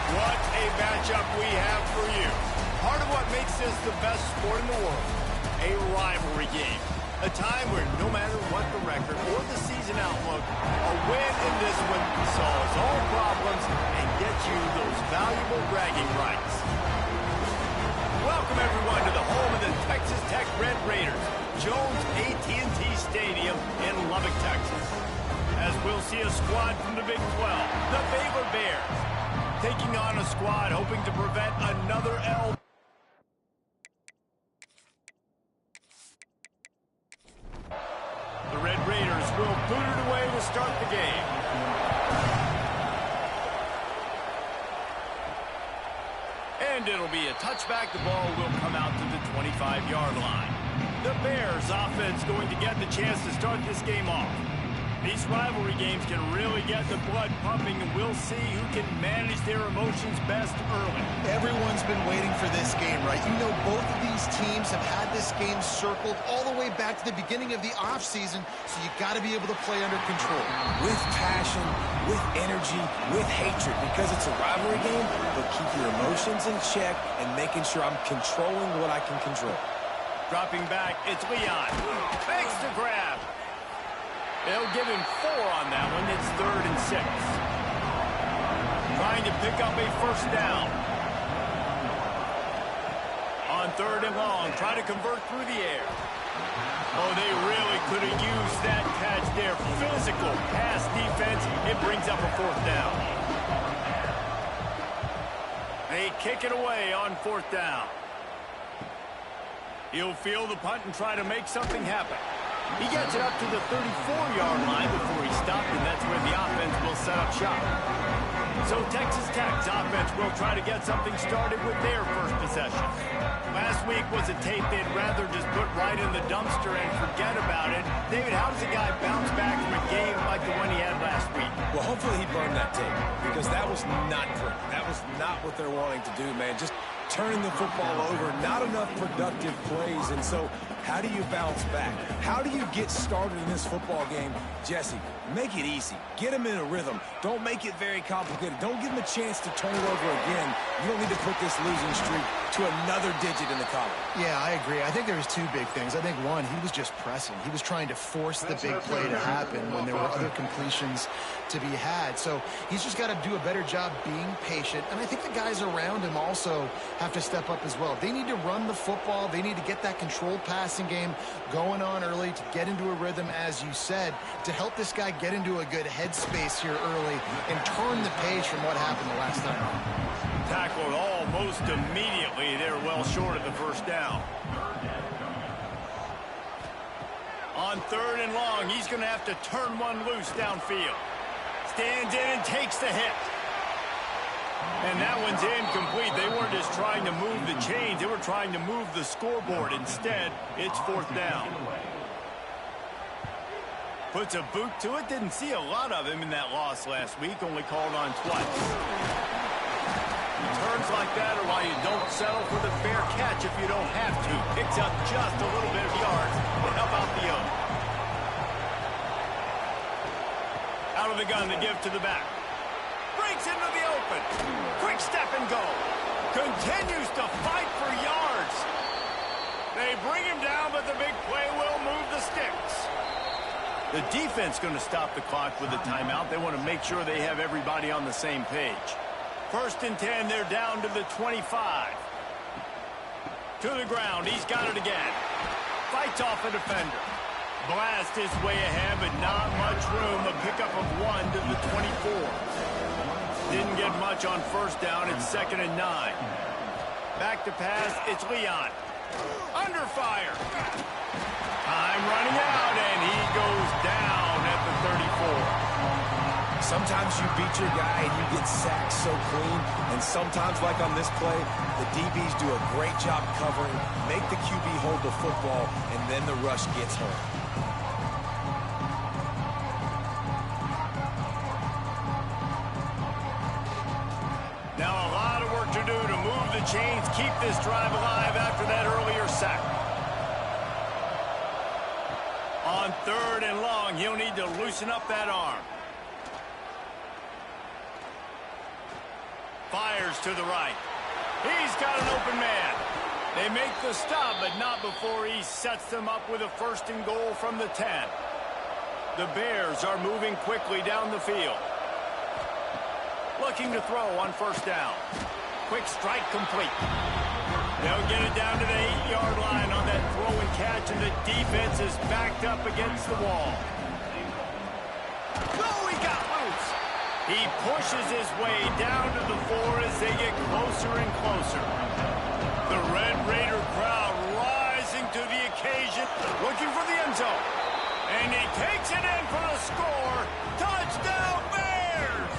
What a matchup we have for you. Part of what makes this the best sport in the world, a rivalry game. A time where no matter what the record or the season outlook, a win in this one solves all problems and gets you those valuable bragging rights. Welcome everyone to the home of the Texas Tech Red Raiders, Jones AT&T Stadium in Lubbock, Texas. As we'll see a squad from the Big 12, the Baylor Bears, taking on a squad hoping to prevent another L. The Red Raiders will boot it away to start the game. And it'll be a touchback. The ball will come out to the 25-yard line. The Bears offense going to get the chance to start this game off. These rivalry games can really get the blood pumping, and we'll see who can manage their emotions best early. Everyone's been waiting for this game, right? You know, both of these teams have had this game circled all the way back to the beginning of the offseason, so you got to be able to play under control. With passion, with energy, with hatred, because it's a rivalry game, but keep your emotions in check and making sure I'm controlling what I can control. Dropping back, it's Leon. Makes the grab. They'll give him 4 on that one. It's 3rd and 6. Trying to pick up a first down. On 3rd and long, try to convert through the air. Oh, they really could have used that catch there. Physical pass defense. It brings up a 4th down. They kick it away on 4th down. He'll field the punt and try to make something happen. He gets it up to the 34-yard line before he stopped, and that's where the offense will set up shop. So Texas Tech's offense will try to get something started with their first possession. Last week was a tape they'd rather just put right in the dumpster and forget about it. David, how does a guy bounce back from a game like the one he had last week? Well, hopefully he burned that tape, because that was not pretty. That was not what they're wanting to do, man. Just turning the football over, not enough productive plays, and so how do you bounce back? How do you get started in this football game? Jesse, make it easy. Get him in a rhythm. Don't make it very complicated. Don't give him a chance to turn it over again. You don't need to put this losing streak to another digit in the column. Yeah, I agree. I think there was 2 big things. I think, one, he was just pressing. He was trying to force the big play to happen when there were other completions to be had. So he's just got to do a better job being patient. And I think the guys around him also have to step up as well. They need to run the football. They need to get that controlled passing game going on early to get into a rhythm, as you said, to help this guy get into a good headspace here early and turn the page from what happened the last time. Tackled almost immediately. They're well short of the first down. On 3rd and long, he's going to have to turn one loose downfield. Stands in and takes the hit. And that one's incomplete. They weren't just trying to move the chains. They were trying to move the scoreboard. Instead, it's 4th down. Puts a boot to it. Didn't see a lot of him in that loss last week. Only called on twice. Turns like that are why you don't settle for the fair catch if you don't have to. Picks up just a little bit of yards to help out the owner. Out of the gun to give to the back. Breaks into the open. Quick step and go. Continues to fight for yards. They bring him down, but the big play will move the sticks. The defense going to stop the clock with a timeout. They want to make sure they have everybody on the same page. 1st and 10, they're down to the 25. To the ground, he's got it again. Fights off a defender. Blast his way ahead, but not much room. A pickup of 1 to the 24. Didn't get much on first down. It's 2nd and 9. Back to pass, it's Leon. Under fire. Time running out, and he goes down at the 34. Sometimes you beat your guy and you get sacked so clean, and sometimes, like on this play, the DBs do a great job covering, make the QB hold the football, and then the rush gets home. Now a lot of work to do to move the chains, keep this drive alive after that earlier sack. On 3rd and long, he'll need to loosen up that arm. Fires to the right. He's got an open man. They make the stop, but not before he sets them up with a 1st and goal from the 10. The Bears are moving quickly down the field. Looking to throw on 1st down. Quick strike complete. They'll get it down to the 8-yard line on that throw and catch, and the defense is backed up against the wall. Oh, he got loose. He pushes his way down to the 4 as they get closer and closer. The Red Raider crowd rising to the occasion, looking for the end zone. And he takes it in for the score. Touchdown, Bears!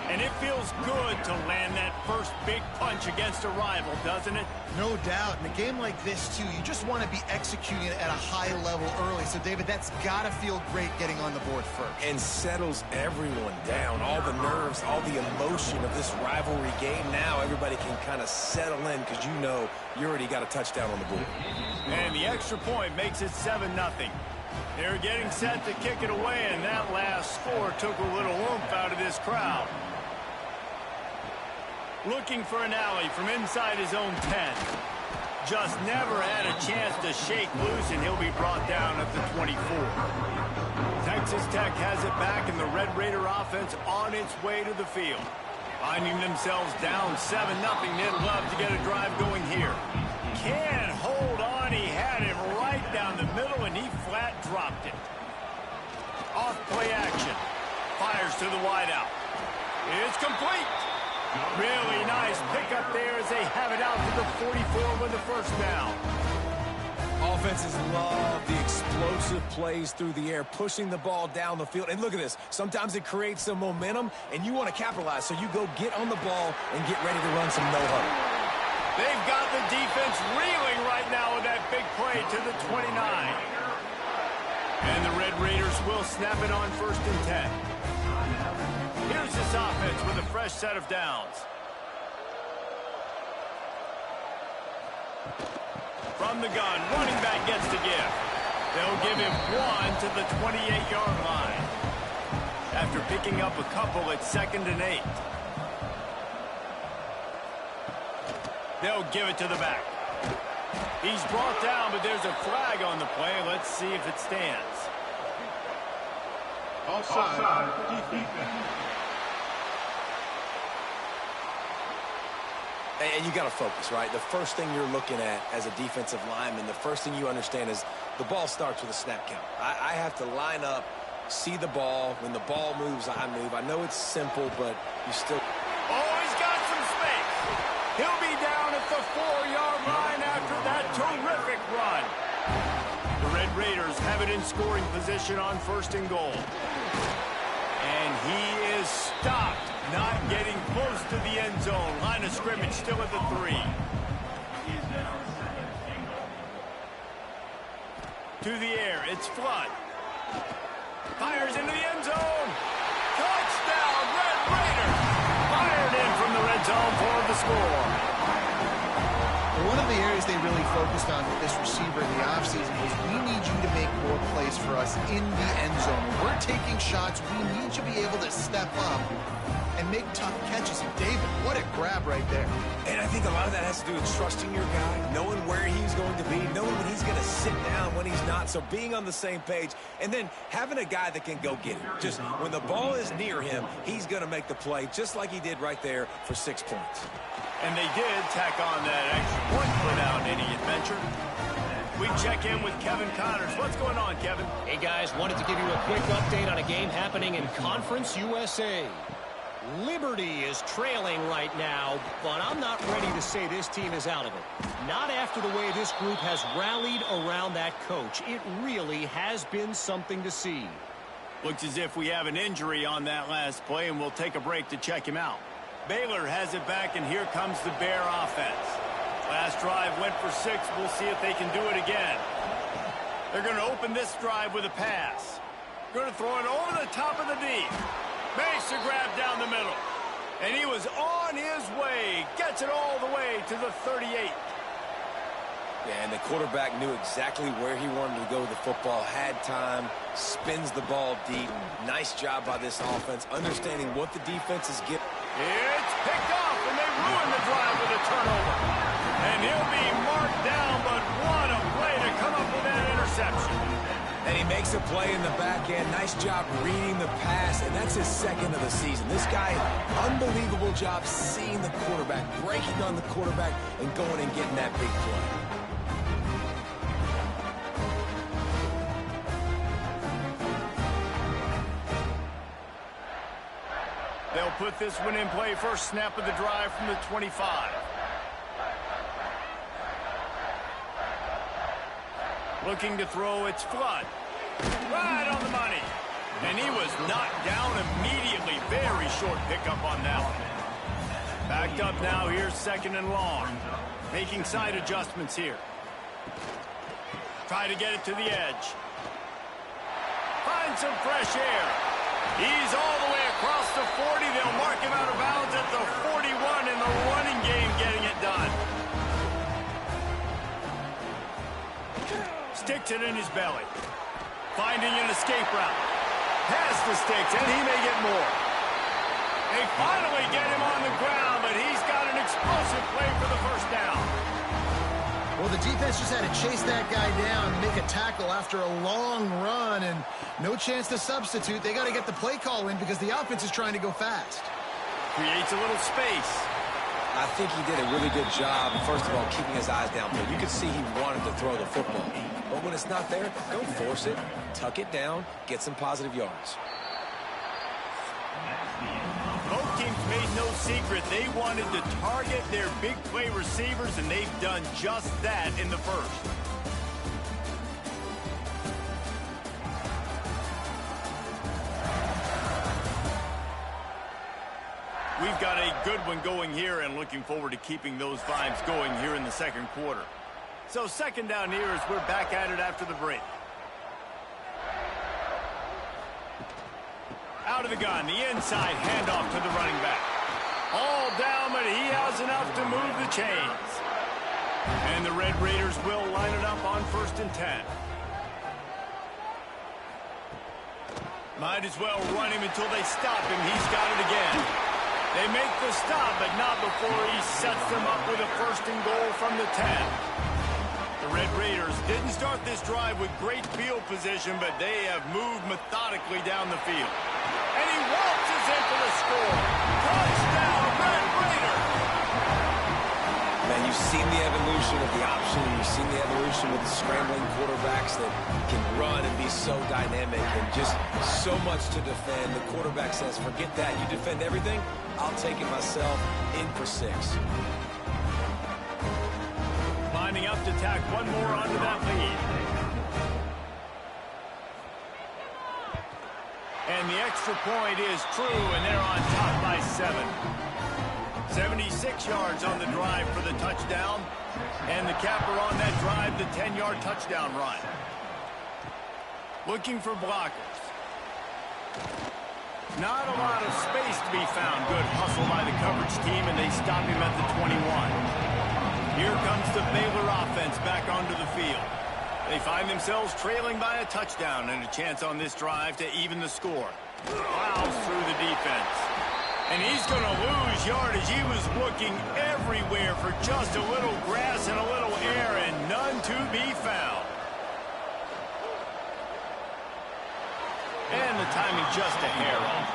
And it feels good to land that first big punch against a rival, doesn't it? No doubt. In a game like this, too, you just want to be executing it at a high level early. So, David, that's got to feel great getting on the board first. And settles everyone down. All the nerves, all the emotion of this rivalry game. Now everybody can kind of settle in because you know you already got a touchdown on the board. And the extra point makes it 7-0. They're getting set to kick it away, and that last score took a little oomph out of this crowd. Looking for an alley from inside his own 10. Just never had a chance to shake loose, and he'll be brought down at the 24. Texas Tech has it back, and the Red Raider offense on its way to the field. Finding themselves down 7-0, they'd love to get a drive going here. Can't hold on. He had him right down the middle, and he flat dropped it. Off play action. Fires to the wideout. It's complete. Really nice pickup there as they have it out to the 44 with the 1st down. Offenses love the explosive plays through the air, pushing the ball down the field. And look at this. Sometimes it creates some momentum, and you want to capitalize. So you go get on the ball and get ready to run some no-huddle. They've got the defense reeling right now with that big play to the 29. And the Red Raiders will snap it on 1st and 10. Here's this offense with a fresh set of downs. From the gun, running back gets the give. They'll give him 1 to the 28-yard line. After picking up a couple at 2nd and 8. They'll give it to the back. He's brought down, but there's a flag on the play. Let's see if it stands. Offside. And you got to focus, right? The first thing you're looking at as a defensive lineman, the first thing you understand is the ball starts with a snap count. I have to line up, see the ball. When the ball moves, I move. I know it's simple, but you still... Oh, he's got some space. He'll be down at the 4-yard line after that terrific run. The Red Raiders have it in scoring position on 1st and goal. And he is stopped, not getting close to the end zone. Line of scrimmage still at the 3. To the air, it's Flood. Fires into the end zone. Touchdown, Red Raiders. Fired in from the red zone for the score. One of the areas they really focused on with this receiver in the offseason was we need you to make more plays for us in the end zone. When we're taking shots, we need you to be able to step up and make tough catches. And David, what a grab right there. And I think a lot of that has to do with trusting your guy, knowing where he's going to be, knowing when he's going to sit down, when he's not. So being on the same page, and then having a guy that can go get it. Just when the ball is near him, he's going to make the play, just like he did right there for 6 points. And they did tack on that extra point without any adventure. We check in with Kevin Connors. What's going on, Kevin? Hey, guys, wanted to give you a quick update on a game happening in Conference USA. Liberty is trailing right now, but I'm not ready to say this team is out of it. Not after the way this group has rallied around that coach. It really has been something to see. Looks as if we have an injury on that last play, and we'll take a break to check him out. Baylor has it back, and here comes the Bear offense. Last drive went for 6. We'll see if they can do it again. They're going to open this drive with a pass. Going to throw it over the top of the D. Makes the grab down the middle. And he was on his way. Gets it all the way to the 38. Yeah, and the quarterback knew exactly where he wanted to go with the football, had time, spins the ball deep. Nice job by this offense, understanding what the defense is giving. It's picked off, and they ruin the drive with a turnover. And he'll be marked down, but what a play to come up with that interception. And he makes a play in the back end. Nice job reading the pass, and that's his second of the season. This guy, unbelievable job seeing the quarterback, breaking on the quarterback, and going and getting that big play. They'll put this one in play first snap of the drive from the 25. Looking to throw, it's Flood. Right on the money. And he was knocked down immediately. Very short pickup on that one. Backed up now, here's second and long. Making side adjustments here. Try to get it to the edge. Find some fresh air. He's all the way across the 40. They'll mark him out of bounds at the 41 in the running game, getting it done. Sticks it in his belly. Finding an escape route. Past the sticks, and he may get more. They finally get him on the ground, but he's got an explosive play for the first down. Well, the defense just had to chase that guy down and make a tackle after a long run, and no chance to substitute. They got to get the play call in because the offense is trying to go fast. Creates a little space. I think he did a really good job, first of all, keeping his eyes downfield. You could see he wanted to throw the football. But when it's not there, don't force it. Tuck it down. Get some positive yards. Both teams made no secret they wanted to target their big play receivers, and they've done just that in the first. We've got a good one going here, and looking forward to keeping those vibes going here in the second quarter. So second down here as we're back at it after the break. Out of the gun, the inside handoff to the running back. All down, but he has enough to move the chains. And the Red Raiders will line it up on 1st and 10. Might as well run him until they stop him. He's got it again. They make the stop, but not before he sets them up with a 1st and goal from the 10. The Red Raiders didn't start this drive with great field position, but they have moved methodically down the field. And he waltzes in for the score. Touchdown, Red Raiders! Man, you've seen the evolution of the option. You've seen the evolution with the scrambling quarterbacks that can run and be so dynamic and just so much to defend. The quarterback says, forget that. You defend everything, I'll take it myself. In for 6. Lining up to tack one more onto that lead. And the extra point is true, and they're on top by 7. 76 yards on the drive for the touchdown. And the capper on that drive, the 10-yard touchdown run. Looking for blockers. Not a lot of space to be found. Good hustle by the coverage team, and they stop him at the 21. Here comes the Baylor offense back onto the field. They find themselves trailing by a touchdown and a chance on this drive to even the score. Plows through the defense. And he's going to lose yardage. He was looking everywhere for just a little grass and a little air, and none to be found. And the timing just a hair off.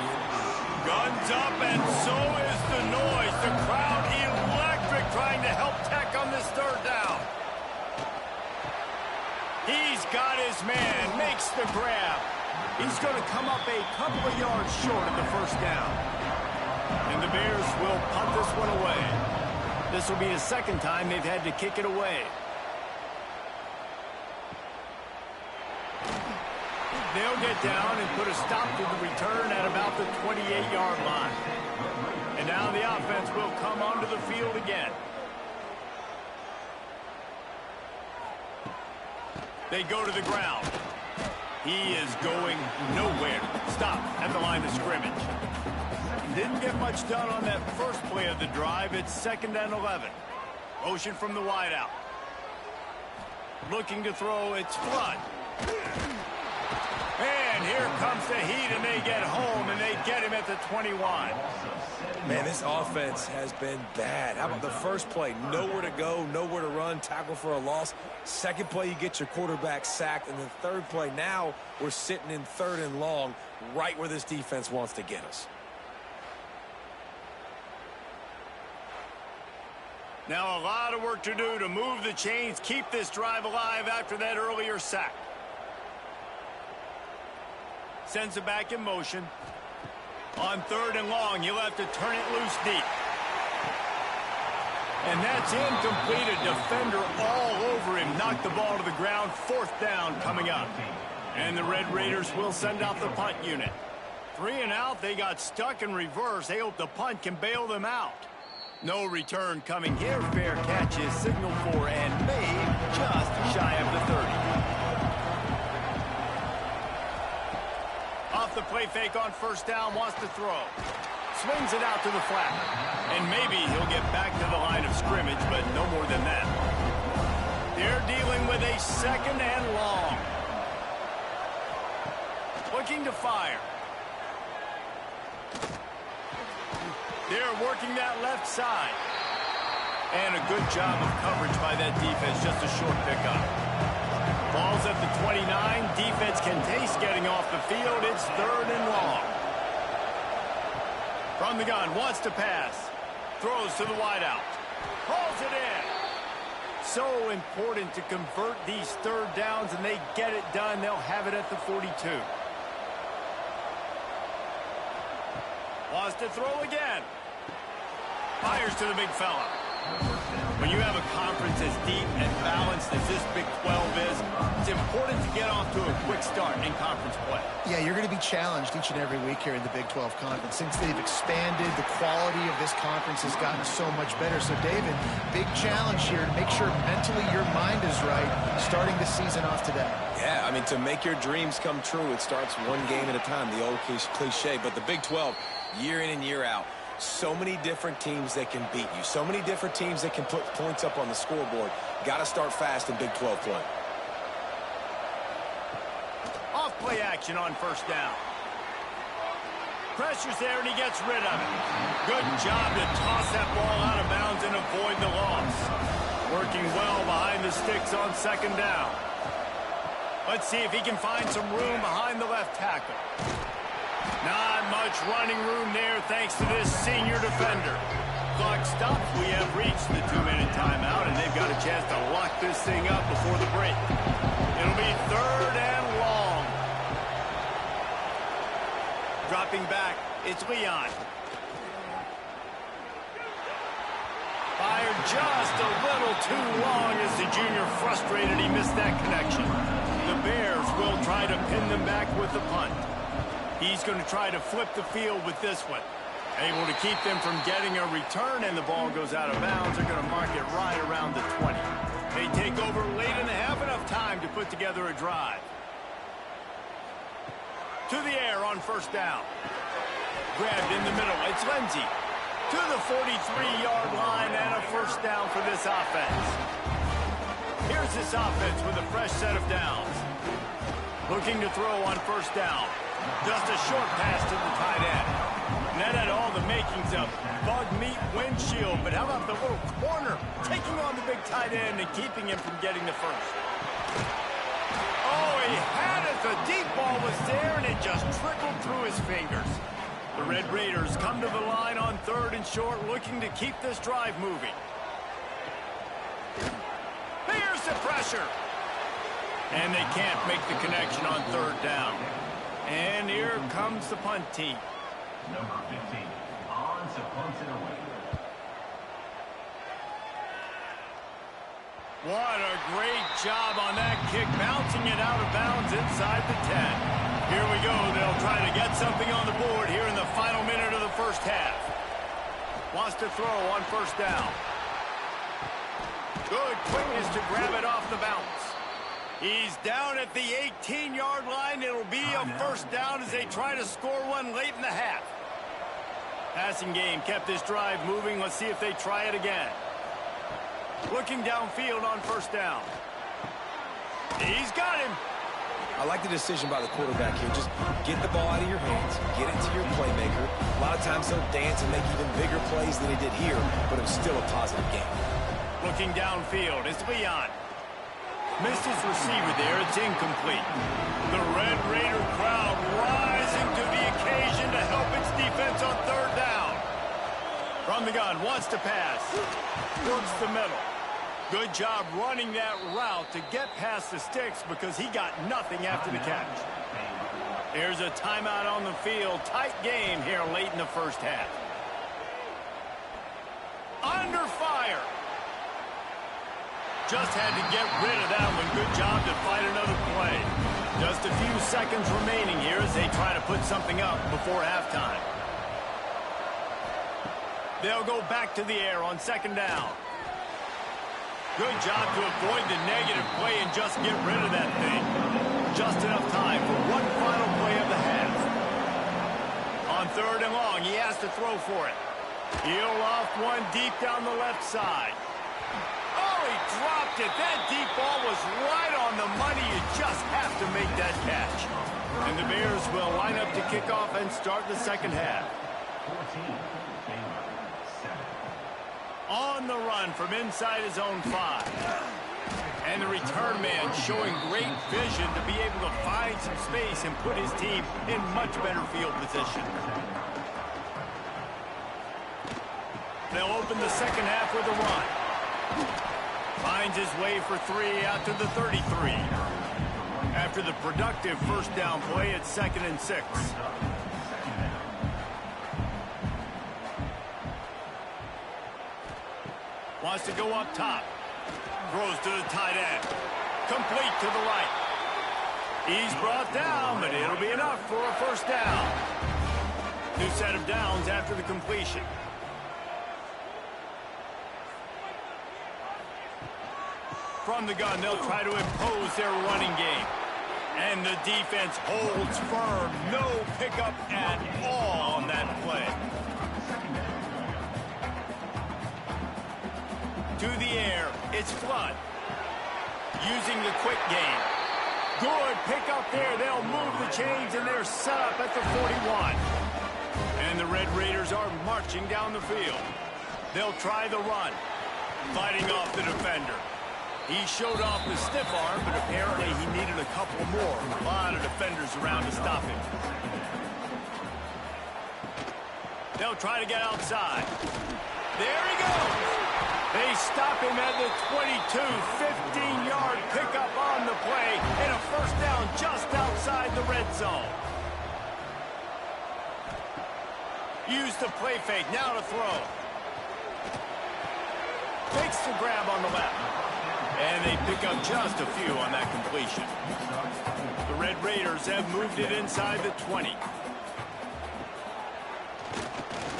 Guns up, and so is the noise. The crowd electric, trying to help Tech on this 3rd down. He's got his man, makes the grab. He's going to come up a couple of yards short of the 1st down. And the Bears will punt this one away. This will be the 2nd time they've had to kick it away. They'll get down and put a stop to the return at about the 28-yard line. And now the offense will come onto the field again. They go to the ground. He is going nowhere. Stop at the line of scrimmage. Didn't get much done on that first play of the drive. It's 2nd and 11. Motion from the wideout. Looking to throw, it's Flood. And here comes the heat, and they get home, and they get him at the 21. Man, this offense has been bad. How about the first play? Nowhere to go, nowhere to run, tackle for a loss. Second play, you get your quarterback sacked. And the third play, now we're sitting in 3rd and long, right where this defense wants to get us. Now a lot of work to do to move the chains, keep this drive alive after that earlier sack. Sends it back in motion. On 3rd and long, you'll have to turn it loose deep. And that's incomplete. A defender all over him. Knocked the ball to the ground. 4th down coming up. And the Red Raiders will send out the punt unit. 3 and out. They got stuck in reverse. They hope the punt can bail them out. No return coming here. Fair catch is signaled for and made just shy of the 30. Off the play fake on 1st down, wants to throw. Swings it out to the flat. And maybe he'll get back to the line of scrimmage, but no more than that. They're dealing with a 2nd and long. Looking to fire. They're working that left side. And a good job of coverage by that defense, just a short pickup. Ball's at the 29. Defense can taste getting off the field. It's 3rd and long. From the gun, wants to pass. Throws to the wideout. Pulls it in. So important to convert these 3rd downs, and they get it done. They'll have it at the 42. Wants to throw again. Fires to the big fella. When you have a conference as deep and balanced as this Big 12 is, it's important to get off to a quick start in conference play. Yeah, you're going to be challenged each and every week here in the Big 12 Conference. Since they've expanded, the quality of this conference has gotten so much better. So, David, big challenge here to make sure mentally your mind is right starting the season off today. Yeah, I mean, to make your dreams come true, it starts one game at a time, the old cliche. But the Big 12, year in and year out, so many different teams that can beat you. So many different teams that can put points up on the scoreboard. Got to start fast in Big 12 play. Off play action on 1st down. Pressure's there and he gets rid of it. Good job to toss that ball out of bounds and avoid the loss. Working well behind the sticks on 2nd down. Let's see if he can find some room behind the left tackle. Not much running room there thanks to this senior defender. Clock stops. We have reached the 2-minute timeout, and they've got a chance to lock this thing up before the break. It'll be 3rd and long. Dropping back, it's Leon. Fired just a little too long as the junior frustrated. He missed that connection. The Bears will try to pin them back with the punt. He's going to try to flip the field with this one. Able to keep them from getting a return, and the ball goes out of bounds. They're going to mark it right around the 20. They take over late in the half, enough time to put together a drive. To the air on 1st down. Grabbed in the middle. It's Lindsey. To the 43-yard line, and a 1st down for this offense. Here's this offense with a fresh set of downs. Looking to throw on 1st down. Just a short pass to the tight end. And that had all the makings of bug meat windshield. But how about the little corner taking on the big tight end and keeping him from getting the first? Oh, he had it. The deep ball was there, and it just trickled through his fingers. The Red Raiders come to the line on 3rd and short, looking to keep this drive moving. Here's the pressure. And they can't make the connection on 3rd down. And here comes the punt team. Number 15, on to punt it away. What a great job on that kick, bouncing it out of bounds inside the 10. Here we go. They'll try to get something on the board here in the final minute of the 1st half. Wants to throw on 1st down. Good quickness to grab it off the bounce. He's down at the 18-yard line. It'll be a 1st down as they try to score one late in the half. Passing game kept this drive moving. Let's see if they try it again. Looking downfield on 1st down. He's got him. I like the decision by the quarterback here. Just get the ball out of your hands, get it to your playmaker. A lot of times he'll dance and make even bigger plays than he did here, but it was still a positive game. Looking downfield, it's Leon. Missed his receiver there. It's incomplete. The Red Raider crowd rising to the occasion to help its defense on third down. From the gun, wants to pass. Works the middle. Good job running that route to get past the sticks because he got nothing after the catch. Here's a timeout on the field. Tight game here late in the first half. Under fire. Just had to get rid of that one. Good job to fight another play. Just a few seconds remaining here as they try to put something up before halftime. They'll go back to the air on second down. Good job to avoid the negative play and just get rid of that thing. Just enough time for one final play of the half. On third and long, he has to throw for it. He'll off one deep down the left side. Oh, he dropped it. That deep ball was right on the money. You just have to make that catch. And the Bears will line up to kick off and start the second half. On the run from inside his own 5. And the return man showing great vision to be able to find some space and put his team in much better field position. They'll open the second half with a run. Finds his way for 3 out to the 33. After the productive first down play, it's 2nd and 6. Wants to go up top. Throws to the tight end. Complete to the right. He's brought down, but it'll be enough for a first down. New set of downs after the completion. From the gun, they'll try to impose their running game. And the defense holds firm. No pickup at all on that play. To the air, it's Flood. Using the quick game. Good pickup there. They'll move the chains, and they're set up at the 41. And the Red Raiders are marching down the field. They'll try the run. Fighting off the defender. He showed off the stiff arm, but apparently he needed a couple more. A lot of defenders around to stop him. They'll try to get outside. There he goes. They stop him at the 22. 15-yard pickup on the play and a first down just outside the red zone. Use the play fake. Now to throw. Takes the grab on the left. And they pick up just a few on that completion. The Red Raiders have moved it inside the 20.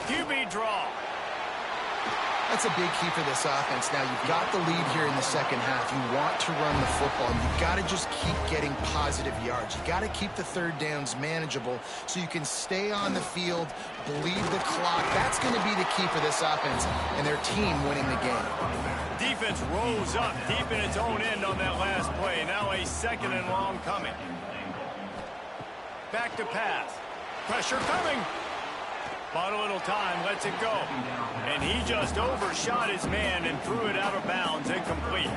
QB draw. That's a big key for this offense. Now, you've got the lead here in the second half. You want to run the football. You've got to just keep getting positive yards. You've got to keep the third downs manageable so you can stay on the field, bleed the clock. That's going to be the key for this offense and their team winning the game. Defense rose up deep in its own end on that last play. Now a 2nd and long coming. Back to pass. Pressure coming. Bought a little time, lets it go. And he just overshot his man and threw it out of bounds, incomplete.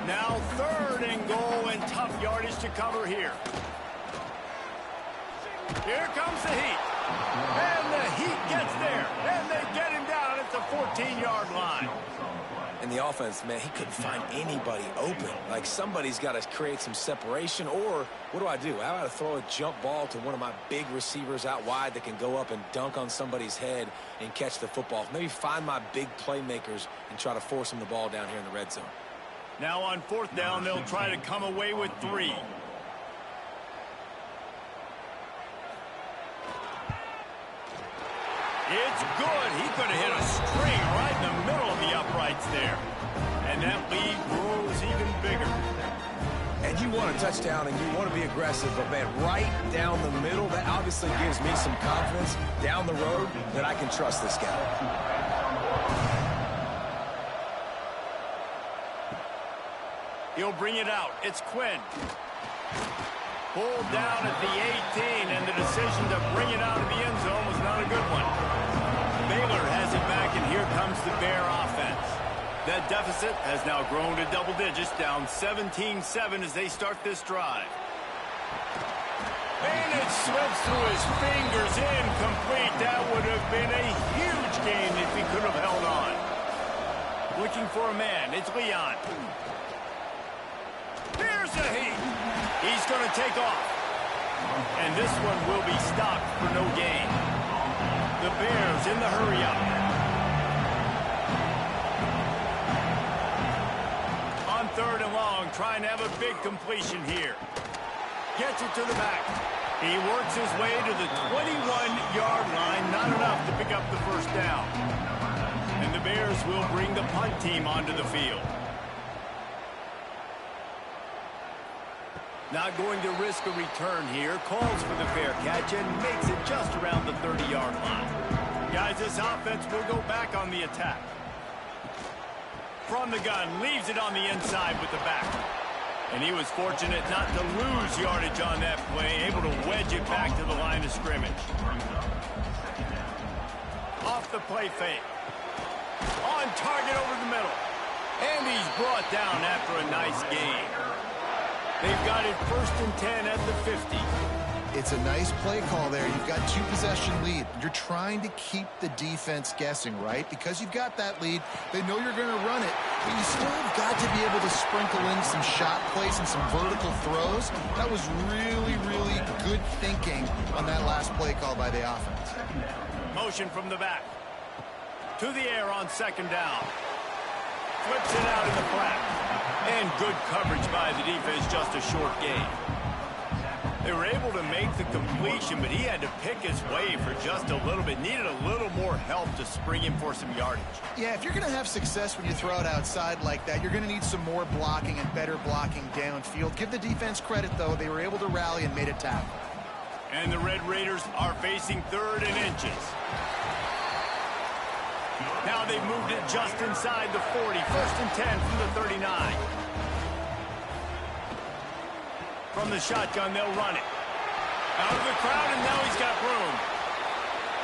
Now 3rd and goal and tough yardage to cover here. Here comes the Heat. And the Heat gets there. And they get him down at the 14-yard line. And the offense, man, he couldn't find anybody open. Like, somebody's got to create some separation, or what do? How about I throw a jump ball to one of my big receivers out wide that can go up and dunk on somebody's head and catch the football? Maybe find my big playmakers and try to force them the ball down here in the red zone. Now on 4th down, they'll try to come away with 3. It's good. He could have hit a string right in the middle of the uprights there. And that lead grows even bigger. And you want a touchdown and you want to be aggressive, but, man, right down the middle, that obviously gives me some confidence down the road that I can trust this guy. He'll bring it out. It's Quinn. Pulled down at the 18, and the decision to bring it out of the end zone was not a good one. Baylor has it back, and here comes the Bear offense. That deficit has now grown to double digits, down 17-7 as they start this drive. And it slips through his fingers, incomplete. That would have been a huge gain if he could have held on. Looking for a man, it's Leon. Here's a heat. He's going to take off. And this one will be stopped for no gain. The Bears in the hurry-up. On 3rd and long, trying to have a big completion here. Gets it to the back. He works his way to the 21-yard line. Not enough to pick up the first down. And the Bears will bring the punt team onto the field. Not going to risk a return here. Calls for the fair catch and makes it just around the 30-yard line. Guys, this offense will go back on the attack. From the gun, leaves it on the inside with the back. And he was fortunate not to lose yardage on that play, able to wedge it back to the line of scrimmage. Off the play fake. On target over the middle. And he's brought down after a nice gain. They've got it 1st and 10 at the 50. It's a nice play call there. You've got 2-possession lead. You're trying to keep the defense guessing, right? Because you've got that lead, they know you're going to run it. But you still have got to be able to sprinkle in some shot plays and some vertical throws. That was really, really good thinking on that last play call by the offense. Motion from the back. To the air on 2nd down. Flips it out in the flat. And good coverage by the defense, just a short gain. They were able to make the completion, but he had to pick his way for just a little bit. Needed a little more help to spring him for some yardage. Yeah, if you're going to have success when you throw it outside like that, you're going to need some more blocking and better blocking downfield. Give the defense credit, though. They were able to rally and made a tackle. And the Red Raiders are facing 3rd and inches. Now they've moved it just inside the 40. 1st and 10 from the 39. From the shotgun, they'll run it. Out of the crowd, and now he's got room.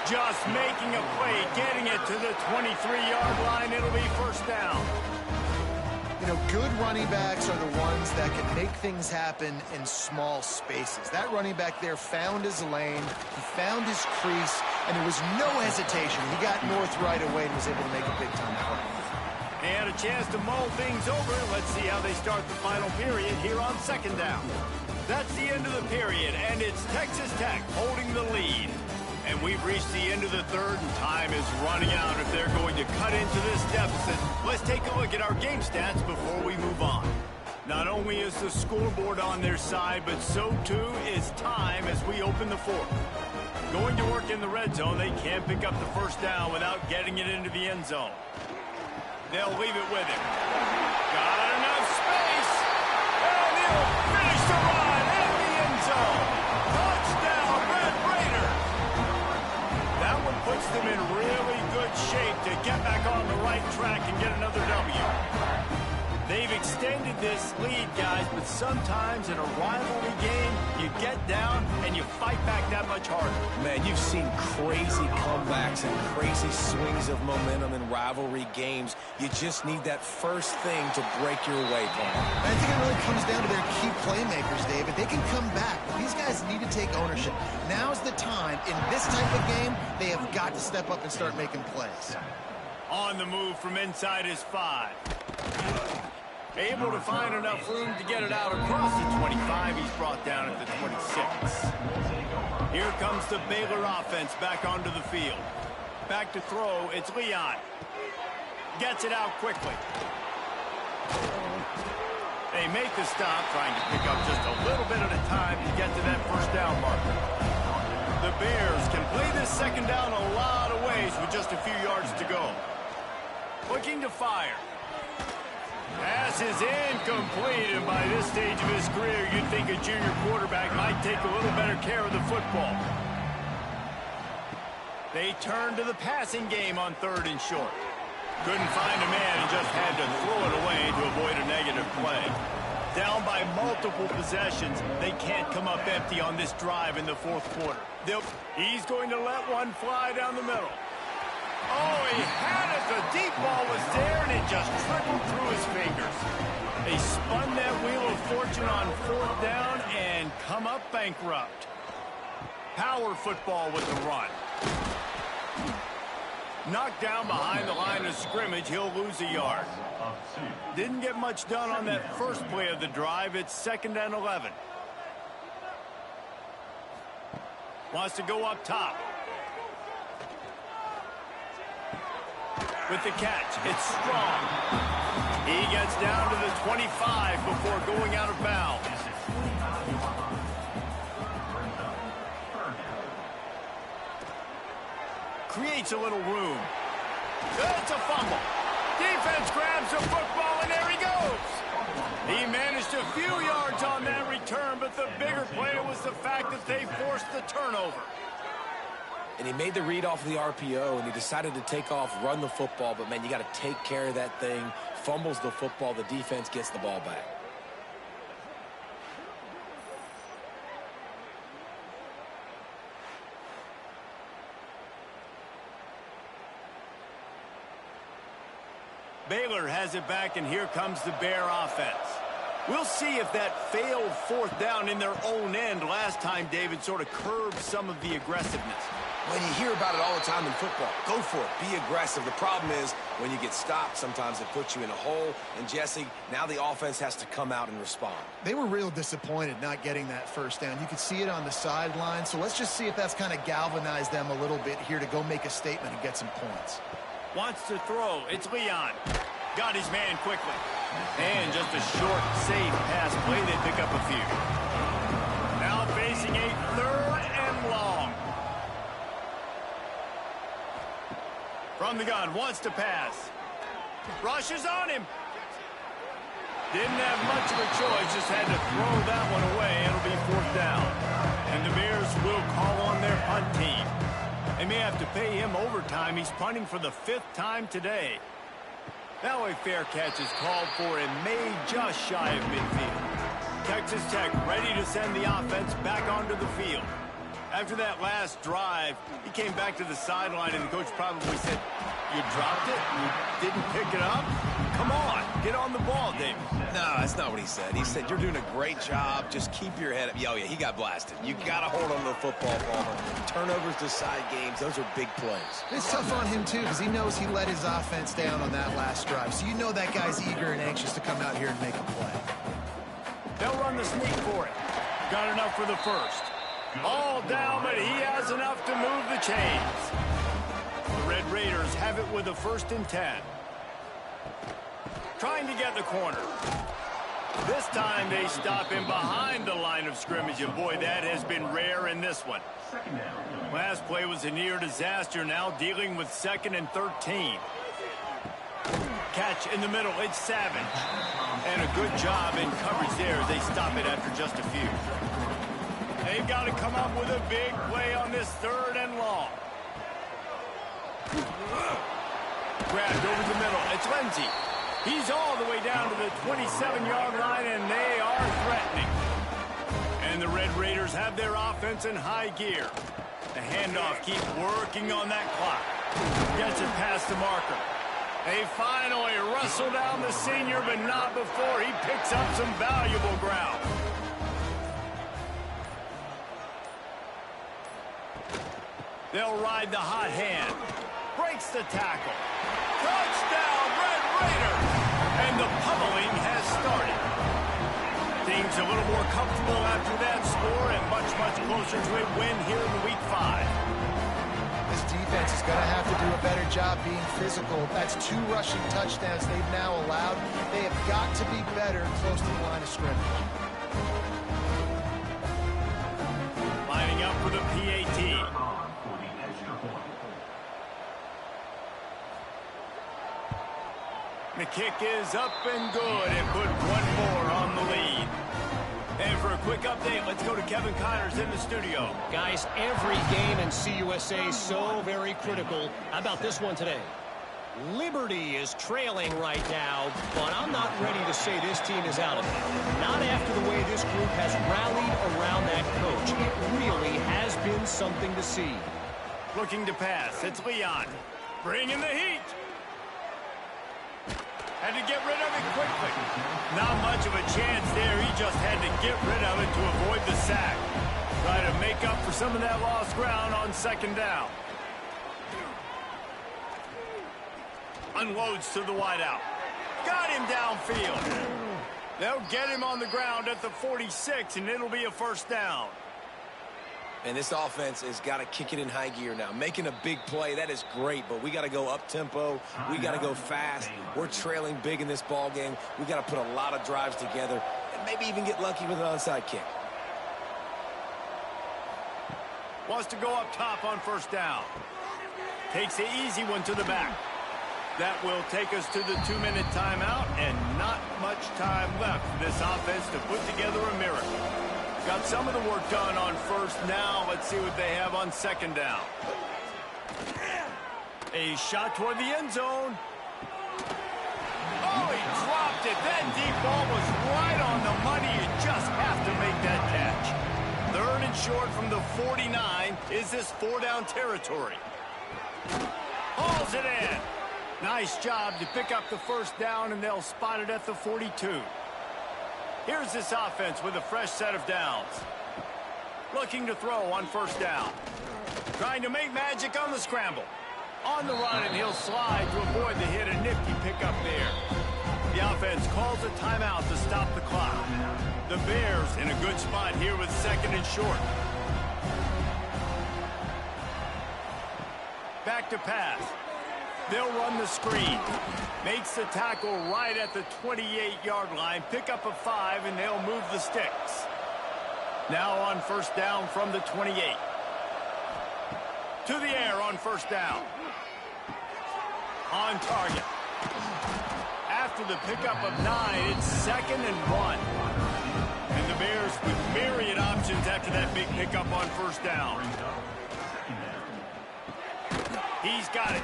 Just making a play, getting it to the 23-yard line. It'll be 1st down. You know, good running backs are the ones that can make things happen in small spaces. That running back there found his lane, he found his crease, and there was no hesitation. He got north right away and was able to make a big-time play. They had a chance to mull things over. Let's see how they start the final period here on 2nd down. That's the end of the period, and it's Texas Tech holding the lead. And we've reached the end of the 3rd, and time is running out if they're going to cut into this deficit. Let's take a look at our game stats before we move on. Not only is the scoreboard on their side, but so too is time as we open the 4th. Going to work in the red zone, they can't pick up the 1st down without getting it into the end zone. They'll leave it with him. Got enough space. And he'll finish the run in the end zone. Touchdown, Red Raiders. That one puts them in really good shape to get back on the right track and get another W. They've extended this lead, guys, but sometimes in a rivalry game, you get down and you fight back that much harder. Man, you've seen crazy comebacks and crazy swings of momentum in rivalry games. You just need that first thing to break your way, Paul. I think it really comes down to their key playmakers, David. They can come back, but these guys need to take ownership. Now's the time. In this type of game, they have got to step up and start making plays. On the move from inside his 5. Able to find enough room to get it out across the 25. He's brought down at the 26. Here comes the Baylor offense back onto the field. Back to throw, it's Leon. Gets it out quickly. They make the stop, trying to pick up just a little bit at a time to get to that 1st down marker. The Bears can play this 2nd down a lot of ways with just a few yards to go. Looking to fire. Pass is incomplete, and by this stage of his career, you'd think a junior quarterback might take a little better care of the football. They turn to the passing game on 3rd and short. Couldn't find a man and just had to throw it away to avoid a negative play. Down by multiple possessions, they can't come up empty on this drive in the fourth quarter. He's going to let one fly down the middle. Oh, he had it. The deep ball was there, and it just trickled through his fingers. They spun that wheel of fortune on fourth down and come up bankrupt. Power football with the run. Knocked down behind the line of scrimmage, he'll lose a yard. Didn't get much done on that first play of the drive. It's 2nd and 11. Wants to go up top. With the catch, it's strong. He gets down to the 25 before going out of bounds. Creates a little room. That's a fumble. Defense grabs the football, and there he goes. He managed a few yards on that return, but the bigger play was the fact that they forced the turnover. And he made the read off of the RPO, and he decided to take off, run the football. But, man, you got to take care of that thing. Fumbles the football. The defense gets the ball back. Baylor has it back, and here comes the Bear offense. We'll see if that failed fourth down in their own end last time, David, sort of curbed some of the aggressiveness. When you hear about it all the time in football, go for it. Be aggressive. The problem is when you get stopped, sometimes it puts you in a hole. And, Jesse, now the offense has to come out and respond. They were real disappointed not getting that first down. You could see it on the sideline. So let's just see if that's kind of galvanized them a little bit here to go make a statement and get some points. Wants to throw. It's Leon. Got his man quickly. And just a short, safe pass play. They pick up a few. Now facing a 3rd and long. From the gun, wants to pass. Rushes on him. Didn't have much of a choice, just had to throw that one away. It'll be 4th down. And the Bears will call on their punt team. They may have to pay him overtime. He's punting for the 5th time today. Now a fair catch is called for and made just shy of midfield. Texas Tech ready to send the offense back onto the field. After that last drive, he came back to the sideline, and the coach probably said, "You dropped it? You didn't pick it up? Come on, get on the ball, David." No, that's not what he said. He said, "You're doing a great job. Just keep your head up." Oh, yeah, he got blasted. You got to hold on to the football, Palmer. Turnovers decide games. Those are big plays. It's tough on him, too, because he knows he let his offense down on that last drive. So you know that guy's eager and anxious to come out here and make a play. They'll run the sneak for it. Got enough for the first. All down, but he has enough to move the chains. The Red Raiders have it with a 1st and 10. Trying to get the corner. This time they stop him behind the line of scrimmage, and boy, that has been rare in this one. Last play was a near disaster, now dealing with 2nd and 13. Catch in the middle, it's Savage. And a good job in coverage there as they stop it after just a few. They've got to come up with a big play on this 3rd and long. Grabbed over the middle. It's Lindsey. He's all the way down to the 27-yard line, and they are threatening. And the Red Raiders have their offense in high gear. The handoff keeps working on that clock. Gets it past the marker. They finally wrestle down the senior, but not before he picks up some valuable ground. They'll ride the hot hand. Breaks the tackle. Touchdown, Red Raiders! And the pummeling has started. Team's a little more comfortable after that score and much, much closer to a win here in Week 5. This defense is going to have to do a better job being physical. That's 2 rushing touchdowns they've now allowed. They have got to be better close to the line of scrimmage. Lining up for the PAT. The kick is up and good and put one more on the lead. And for a quick update, let's go to Kevin Connors in the studio. Guys, every game in CUSA is so very critical. How about this one today? Liberty is trailing right now, but I'm not ready to say this team is out of it. Not after the way this group has rallied around that coach. It really has been something to see. Looking to pass. It's Leon. Bringing the heat. Had to get rid of it quickly. Not much of a chance there. He just had to get rid of it to avoid the sack. Try to make up for some of that lost ground on second down. Unloads to the wideout. Got him downfield. They'll get him on the ground at the 46, and it'll be a first down. And this offense has got to kick it in high gear now. Making a big play, that is great, but we got to go up-tempo. We got to go fast. We're trailing big in this ball game. We got to put a lot of drives together and maybe even get lucky with an onside kick. Wants to go up top on first down. Takes the easy one to the back. That will take us to the 2-minute timeout, and not much time left for this offense to put together a miracle. Got some of the work done on first. Now let's see what they have on second down. A shot toward the end zone. Oh, he dropped it. That deep ball was right on the money. You just have to make that catch. 3rd and short from the 49. Is this 4-down territory? Hauls it in. Nice job to pick up the first down, and they'll spot it at the 42. Here's this offense with a fresh set of downs. Looking to throw on first down. Trying to make magic on the scramble. On the run, and he'll slide to avoid the hit. A nifty pickup there. The offense calls a timeout to stop the clock. The Bears in a good spot here with 2nd and short. Back to pass. They'll run the screen. Makes the tackle right at the 28-yard line. Pick up a 5, and they'll move the sticks. Now on first down from the 28. To the air on first down. On target. After the pickup of 9, it's 2nd and 1. And the Bears with myriad options after that big pickup on first down. He's got it.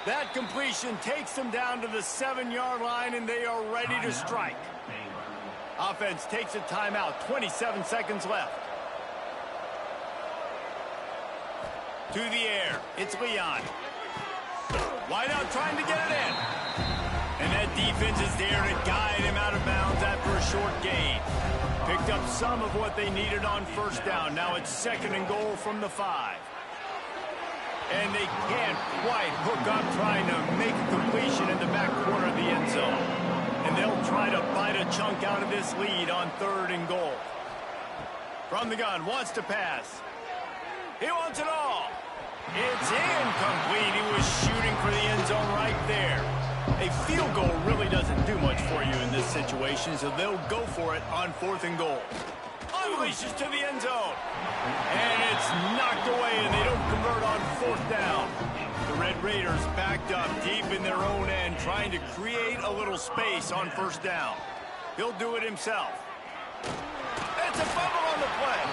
That completion takes them down to the 7-yard line, and they are ready to strike. Offense takes a timeout. 27 seconds left. To the air. It's Leon. Wide out trying to get it in. And that defense is there to guide him out of bounds after a short gain. Picked up some of what they needed on first down. Now it's 2nd and goal from the 5. And they can't quite hook up trying to make a completion in the back corner of the end zone. And they'll try to bite a chunk out of this lead on 3rd and goal. From the gun, wants to pass. He wants it all. It's incomplete. He was shooting for the end zone right there. A field goal really doesn't do much for you in this situation, so they'll go for it on 4th and goal. Unleashes to the end zone. And it's knocked away, and they don't convert on 4th down. The Red Raiders backed up deep in their own end, trying to create a little space on first down. He'll do it himself. It's a fumble on the play.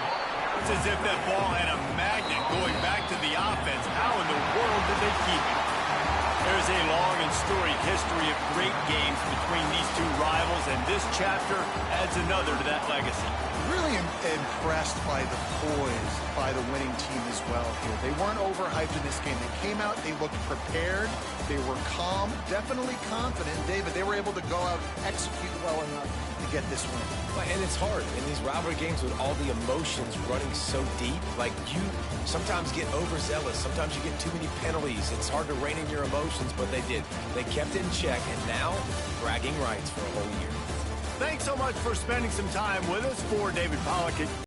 It's as if that ball had a magnet going back to the offense. How in the world did they keep it? There's a long and storied history of great games between these two rivals, and this chapter adds another to that legacy. Really impressed by the poise by the winning team as well here. They weren't overhyped in this game. They came out, they looked prepared, they were calm, definitely confident, David. They were able to go out and execute well enough to get this win. And it's hard in these rivalry games with all the emotions running so deep. Like, you sometimes get overzealous. Sometimes you get too many penalties. It's hard to rein in your emotions, but they did. They kept it in check, and now bragging rights for a whole year. Thanks so much for spending some time with us. For David Pollock